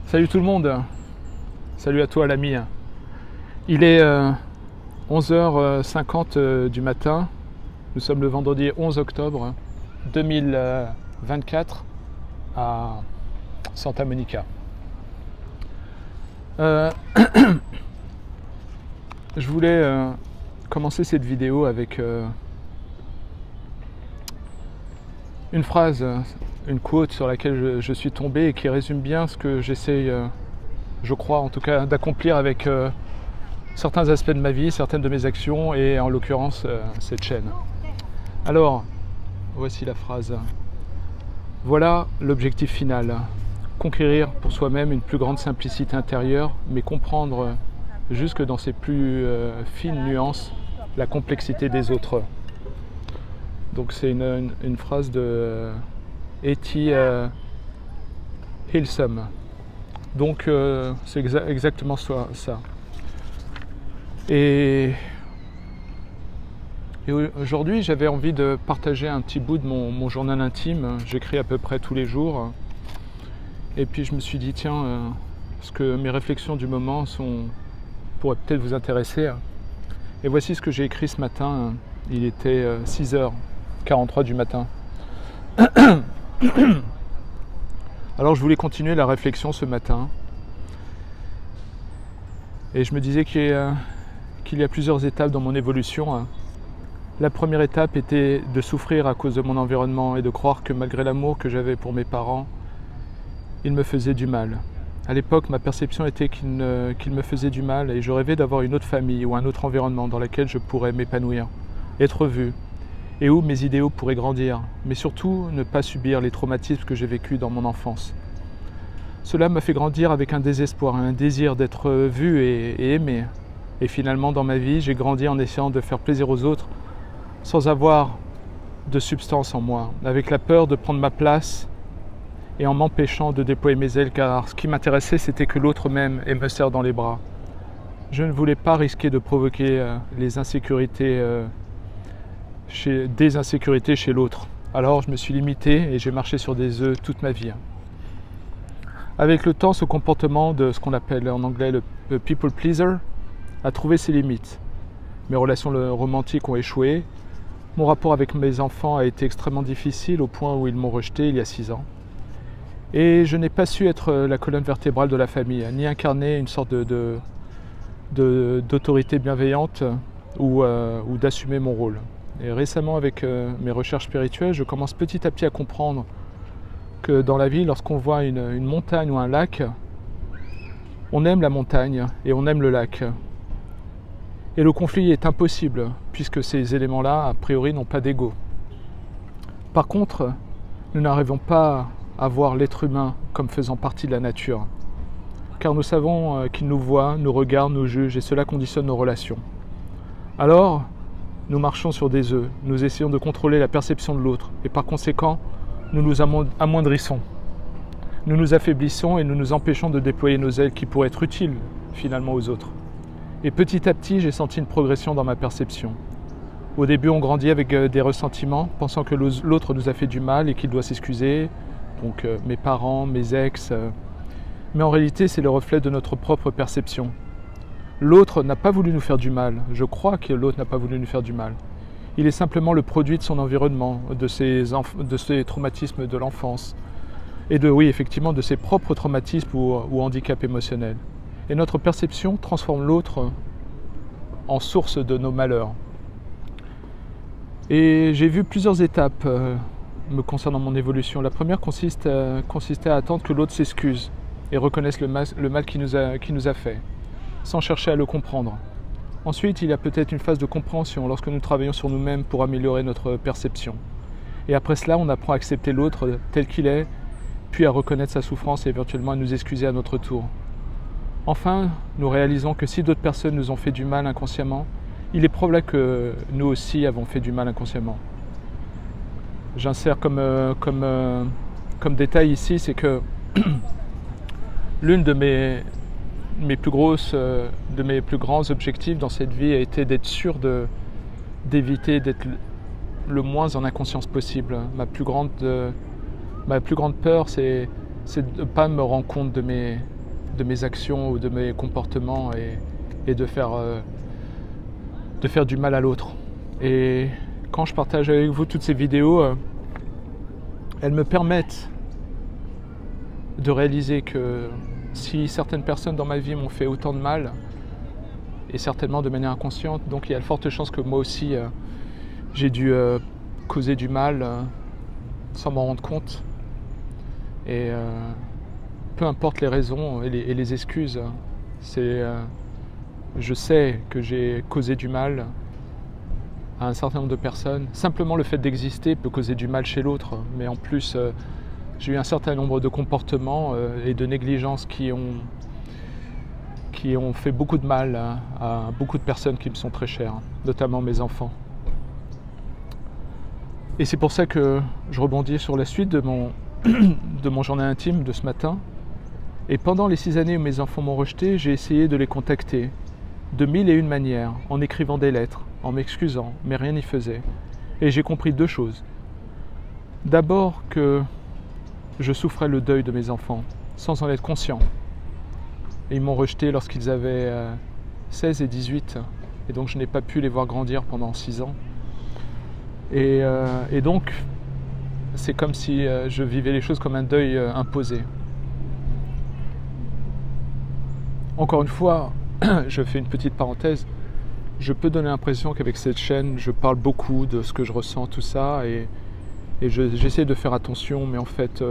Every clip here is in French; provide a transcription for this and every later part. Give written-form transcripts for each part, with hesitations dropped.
Salut tout le monde, salut à toi l'ami. Il est 11h50 du matin, nous sommes le vendredi 11 octobre 2024 à Santa Monica. Je voulais commencer cette vidéo avec une phrase, une quote sur laquelle je suis tombé et qui résume bien ce que j'essaye, je crois en tout cas, d'accomplir avec certains aspects de ma vie, certaines de mes actions et en l'occurrence cette chaîne. Alors, voici la phrase. Voilà l'objectif final. Conquérir pour soi-même une plus grande simplicité intérieure, mais comprendre jusque dans ses plus fines nuances la complexité des autres. Donc c'est une phrase de E.T. Hillesum. Donc c'est exactement ça. Et aujourd'hui j'avais envie de partager un petit bout de mon journal intime. J'écris à peu près tous les jours. Et puis je me suis dit tiens, ce que mes réflexions du moment pourraient peut-être vous intéresser. Et voici ce que j'ai écrit ce matin. Il était 6h43 du matin. Alors je voulais continuer la réflexion ce matin. Et je me disais qu'il y a plusieurs étapes dans mon évolution. La première étape était de souffrir à cause de mon environnement et de croire que malgré l'amour que j'avais pour mes parents, ils me faisaient du mal. À l'époque, ma perception était qu'ils me faisaient du mal et je rêvais d'avoir une autre famille ou un autre environnement dans lequel je pourrais m'épanouir, être vu, et où mes idéaux pourraient grandir, mais surtout ne pas subir les traumatismes que j'ai vécus dans mon enfance. Cela m'a fait grandir avec un désespoir, un désir d'être vu et aimé. Et finalement, dans ma vie, j'ai grandi en essayant de faire plaisir aux autres sans avoir de substance en moi, avec la peur de prendre ma place et en m'empêchant de déployer mes ailes, car ce qui m'intéressait, c'était que l'autre m'aime et me serre dans les bras. Je ne voulais pas risquer de provoquer des insécurités chez l'autre. Alors je me suis limité et j'ai marché sur des œufs toute ma vie. Avec le temps, ce comportement de ce qu'on appelle en anglais le people pleaser a trouvé ses limites. Mes relations romantiques ont échoué. Mon rapport avec mes enfants a été extrêmement difficile au point où ils m'ont rejeté il y a 6 ans. Et je n'ai pas su être la colonne vertébrale de la famille, ni incarner une sorte d'autorité bienveillante ou d'assumer mon rôle. Et récemment, avec mes recherches spirituelles, je commence petit à petit à comprendre que dans la vie, lorsqu'on voit une montagne ou un lac, on aime la montagne et on aime le lac. Et le conflit est impossible, puisque ces éléments-là, a priori, n'ont pas d'ego. Par contre, nous n'arrivons pas à voir l'être humain comme faisant partie de la nature, car nous savons qu'il nous voit, nous regarde, nous juge, et cela conditionne nos relations. Alors, nous marchons sur des œufs, nous essayons de contrôler la perception de l'autre, et par conséquent, nous nous amoindrissons. Nous nous affaiblissons et nous nous empêchons de déployer nos ailes qui pourraient être utiles, finalement, aux autres. Et petit à petit, j'ai senti une progression dans ma perception. Au début, on grandit avec des ressentiments, pensant que l'autre nous a fait du mal et qu'il doit s'excuser, donc mes parents, mes ex. Mais en réalité, c'est le reflet de notre propre perception. L'autre n'a pas voulu nous faire du mal. Je crois que l'autre n'a pas voulu nous faire du mal. Il est simplement le produit de son environnement, de ses traumatismes de l'enfance. Et effectivement, de ses propres traumatismes ou handicaps émotionnels. Et notre perception transforme l'autre en source de nos malheurs. Et j'ai vu plusieurs étapes me concernant mon évolution. La première consistait à attendre que l'autre s'excuse et reconnaisse le mal qu'il nous a fait, sans chercher à le comprendre. Ensuite, il y a peut-être une phase de compréhension lorsque nous travaillons sur nous-mêmes pour améliorer notre perception. Et après cela, on apprend à accepter l'autre tel qu'il est, puis à reconnaître sa souffrance et éventuellement à nous excuser à notre tour. Enfin, nous réalisons que si d'autres personnes nous ont fait du mal inconsciemment, il est probable que nous aussi avons fait du mal inconsciemment. J'insère comme détail ici, c'est que l'une de mes plus grands objectifs dans cette vie a été d'être sûr d'éviter d'être le moins en inconscience possible. Ma plus grande peur, c'est de ne pas me rendre compte de mes actions ou de mes comportements et de faire du mal à l'autre. Et quand je partage avec vous toutes ces vidéos, elles me permettent de réaliser que si certaines personnes dans ma vie m'ont fait autant de mal, et certainement de manière inconsciente, donc il y a de fortes chances que moi aussi j'ai dû causer du mal sans m'en rendre compte. Et peu importe les raisons et les excuses, je sais que j'ai causé du mal à un certain nombre de personnes. Simplement le fait d'exister peut causer du mal chez l'autre, mais en plus j'ai eu un certain nombre de comportements et de négligences qui ont fait beaucoup de mal à beaucoup de personnes qui me sont très chères, notamment mes enfants. Et c'est pour ça que je rebondis sur la suite de mon journal intime de ce matin. Et pendant les 6 années où mes enfants m'ont rejeté, j'ai essayé de les contacter de 1001 manières, en écrivant des lettres, en m'excusant, mais rien n'y faisait. Et j'ai compris 2 choses. D'abord que je souffrais le deuil de mes enfants, sans en être conscient. Et ils m'ont rejeté lorsqu'ils avaient 16 et 18, et donc je n'ai pas pu les voir grandir pendant 6 ans. Et donc, c'est comme si je vivais les choses comme un deuil imposé. Encore une fois, je fais une petite parenthèse, je peux donner l'impression qu'avec cette chaîne, je parle beaucoup de ce que je ressens, tout ça, et j'essaie de faire attention, mais en fait,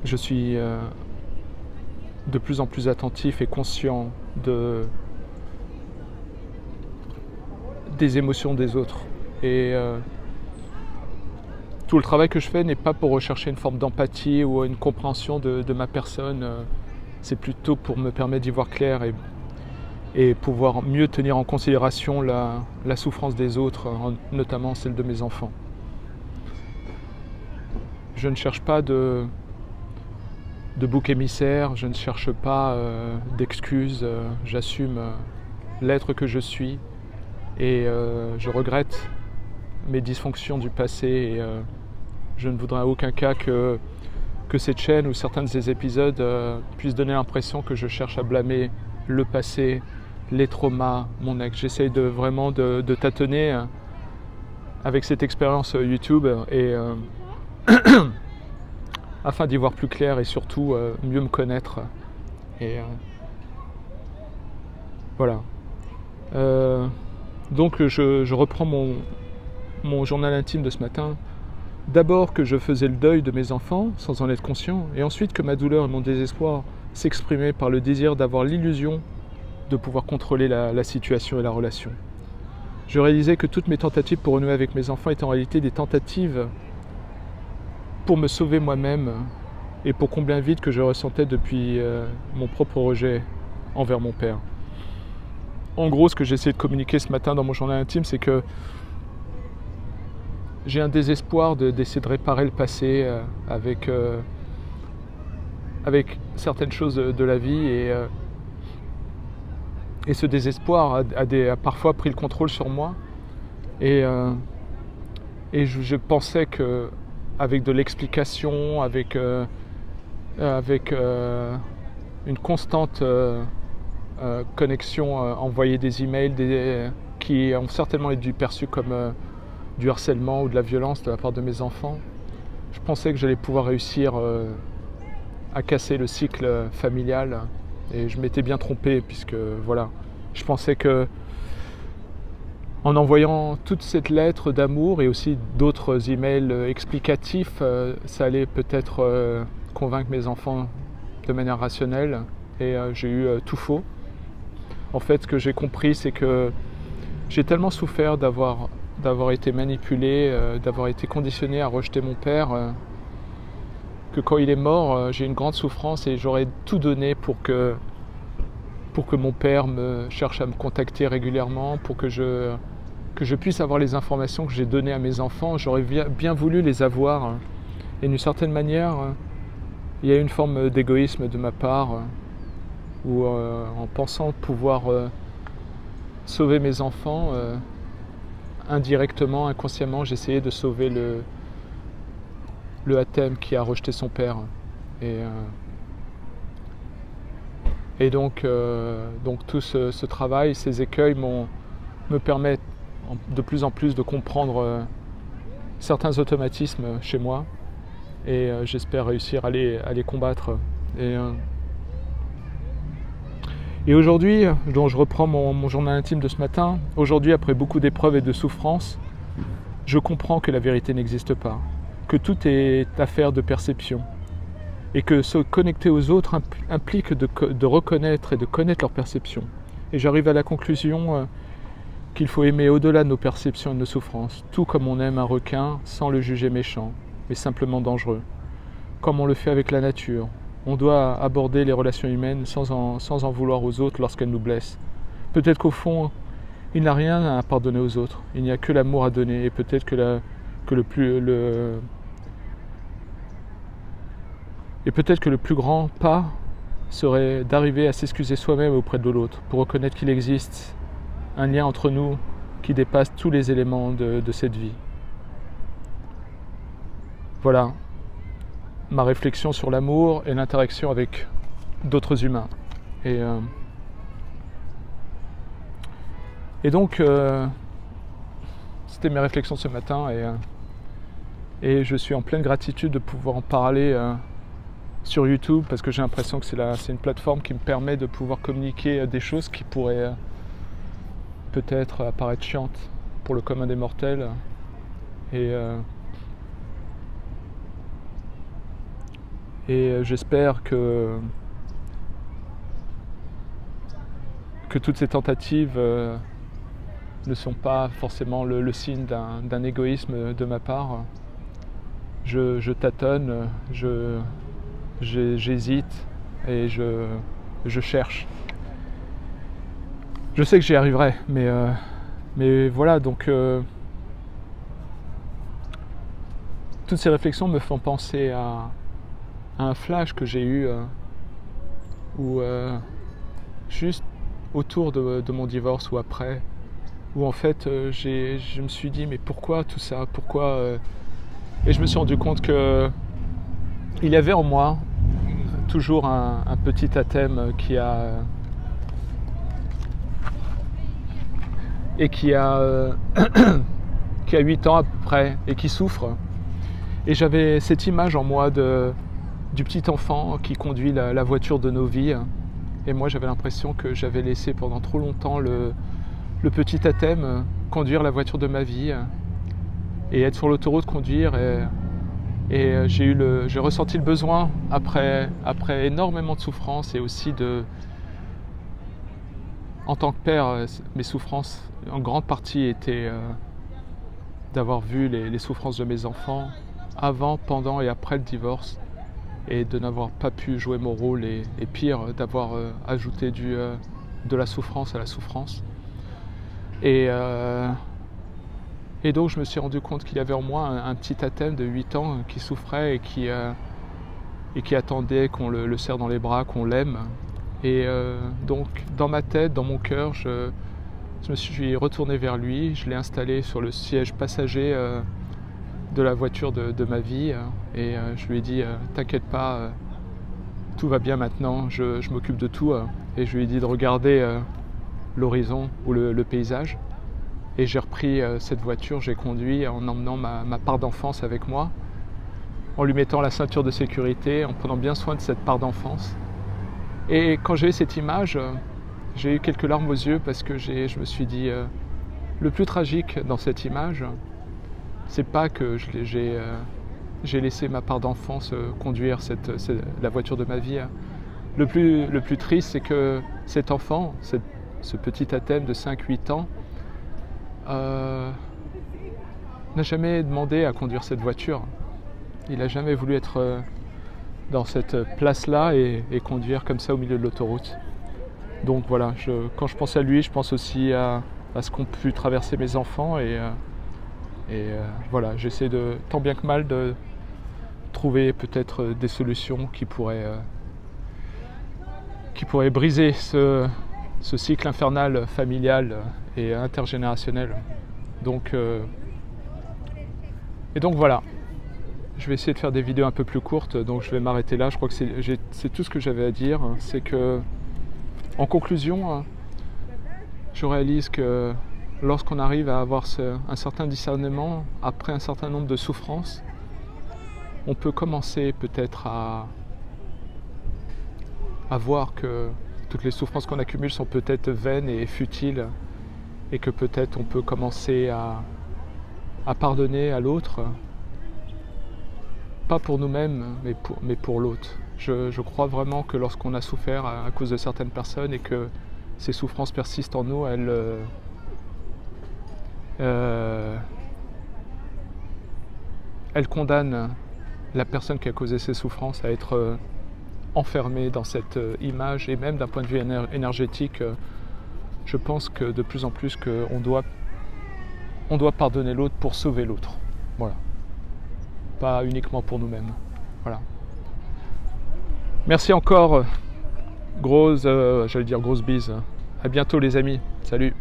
je suis de plus en plus attentif et conscient des émotions des autres. Et tout le travail que je fais n'est pas pour rechercher une forme d'empathie ou une compréhension de ma personne, c'est plutôt pour me permettre d'y voir clair et pouvoir mieux tenir en considération la souffrance des autres, notamment celle de mes enfants. Je ne cherche pas de bouc émissaire, je ne cherche pas d'excuses, j'assume l'être que je suis et je regrette mes dysfonctions du passé et je ne voudrais à aucun cas que cette chaîne ou certains de ces épisodes puissent donner l'impression que je cherche à blâmer le passé, les traumas, mon ex. J'essaye vraiment de tâtonner avec cette expérience YouTube et afin d'y voir plus clair et surtout mieux me connaître. Et voilà. Donc je reprends mon journal intime de ce matin. D'abord que je faisais le deuil de mes enfants sans en être conscient, et ensuite que ma douleur et mon désespoir s'exprimaient par le désir d'avoir l'illusion de pouvoir contrôler la situation et la relation. Je réalisais que toutes mes tentatives pour renouer avec mes enfants étaient en réalité des tentatives pour me sauver moi-même et pour combler un vide que je ressentais depuis mon propre rejet envers mon père. En gros, ce que j'ai essayé de communiquer ce matin dans mon journal intime, c'est que j'ai un désespoir d'essayer de réparer le passé avec certaines choses de la vie et ce désespoir a parfois pris le contrôle sur moi et je pensais que avec de l'explication, avec une constante connexion, envoyer des emails qui ont certainement été perçus comme du harcèlement ou de la violence de la part de mes enfants. Je pensais que j'allais pouvoir réussir à casser le cycle familial et je m'étais bien trompé puisque voilà, je pensais que en envoyant toute cette lettre d'amour et aussi d'autres emails explicatifs, ça allait peut-être convaincre mes enfants de manière rationnelle et j'ai eu tout faux. En fait, ce que j'ai compris, c'est que j'ai tellement souffert d'avoir été manipulé, d'avoir été conditionné à rejeter mon père, que quand il est mort, j'ai une grande souffrance et j'aurais tout donné pour que mon père me cherche à me contacter régulièrement, pour que je puisse avoir les informations que j'ai données à mes enfants. J'aurais bien voulu les avoir. Et d'une certaine manière, il y a une forme d'égoïsme de ma part, où en pensant pouvoir sauver mes enfants, indirectement, inconsciemment, j'essayais de sauver le Hatem qui a rejeté son père. Et Et donc tout ce travail, ces écueils me permettent de plus en plus de comprendre certains automatismes chez moi, et j'espère réussir à les combattre. Et aujourd'hui, donc je reprends mon journal intime de ce matin. Aujourd'hui, après beaucoup d'épreuves et de souffrances, je comprends que la vérité n'existe pas, que tout est affaire de perception, et que se connecter aux autres implique de reconnaître et de connaître leur perception. Et j'arrive à la conclusion qu'il faut aimer au-delà de nos perceptions et de nos souffrances, tout comme on aime un requin sans le juger méchant, mais simplement dangereux, comme on le fait avec la nature. On doit aborder les relations humaines sans en vouloir aux autres lorsqu'elles nous blessent. Peut-être qu'au fond, il n'y a rien à pardonner aux autres, il n'y a que l'amour à donner, et peut-être que le plus grand pas serait d'arriver à s'excuser soi-même auprès de l'autre, pour reconnaître qu'il existe un lien entre nous qui dépasse tous les éléments de cette vie. Voilà ma réflexion sur l'amour et l'interaction avec d'autres humains. Et donc, c'était mes réflexions ce matin, et je suis en pleine gratitude de pouvoir en parler sur YouTube, parce que j'ai l'impression que c'est une plateforme qui me permet de pouvoir communiquer des choses qui pourraient peut-être apparaître chiantes pour le commun des mortels. Et j'espère que toutes ces tentatives ne sont pas forcément le signe d'un égoïsme de ma part. Je tâtonne, j'hésite et je cherche. Je sais que j'y arriverai, mais voilà, donc toutes ces réflexions me font penser à un flash que j'ai eu où juste autour de mon divorce ou après, où en fait je me suis dit mais pourquoi tout ça, pourquoi et je me suis rendu compte que il y avait en moi toujours un petit totem qui a 8 ans à peu près et qui souffre. Et j'avais cette image en moi du petit enfant qui conduit la voiture de nos vies. Et moi j'avais l'impression que j'avais laissé pendant trop longtemps le petit totem conduire la voiture de ma vie et être sur l'autoroute conduire. Et j'ai ressenti le besoin après énormément de souffrances, et aussi en tant que père, mes souffrances en grande partie étaient d'avoir vu les souffrances de mes enfants avant, pendant et après le divorce, et de n'avoir pas pu jouer mon rôle, et pire, d'avoir ajouté de la souffrance à la souffrance. Et donc je me suis rendu compte qu'il y avait en moi un petit totem de 8 ans qui souffrait et qui attendait qu'on le serre dans les bras, qu'on l'aime. Et donc dans ma tête, dans mon cœur, je me suis retourné vers lui, je l'ai installé sur le siège passager de la voiture de ma vie, et je lui ai dit t'inquiète pas, tout va bien maintenant, je m'occupe de tout, et je lui ai dit de regarder l'horizon ou le paysage. Et j'ai repris cette voiture, j'ai conduit en emmenant ma part d'enfance avec moi, en lui mettant la ceinture de sécurité, en prenant bien soin de cette part d'enfance. Et quand j'ai eu cette image, j'ai eu quelques larmes aux yeux, parce que je me suis dit, le plus tragique dans cette image, c'est pas que j'ai laissé ma part d'enfance conduire la voiture de ma vie. Le plus triste, c'est que cet enfant, ce petit totem de 5-8 ans, n'a jamais demandé à conduire cette voiture. Il n'a jamais voulu être dans cette place-là et conduire comme ça au milieu de l'autoroute. Donc voilà, quand je pense à lui, je pense aussi à ce qu'ont pu traverser mes enfants, et voilà, j'essaie tant bien que mal de trouver peut-être des solutions qui pourraient briser ce cycle infernal familial et intergénérationnel. Donc voilà, je vais essayer de faire des vidéos un peu plus courtes, donc je vais m'arrêter là. Je crois que c'est tout ce que j'avais à dire. C'est que En conclusion, je réalise que lorsqu'on arrive à avoir un certain discernement, après un certain nombre de souffrances, on peut commencer peut-être à voir que toutes les souffrances qu'on accumule sont peut-être vaines et futiles, et que peut-être on peut commencer à pardonner à l'autre, pas pour nous-mêmes, mais pour l'autre. Je crois vraiment que lorsqu'on a souffert à cause de certaines personnes et que ces souffrances persistent en nous, elles condamnent la personne qui a causé ces souffrances à être enfermée dans cette image, et même d'un point de vue énergétique, je pense que de plus en plus qu'on doit pardonner l'autre pour sauver l'autre. Voilà. Pas uniquement pour nous-mêmes. Voilà. Merci encore. Grosse bise. À bientôt les amis. Salut.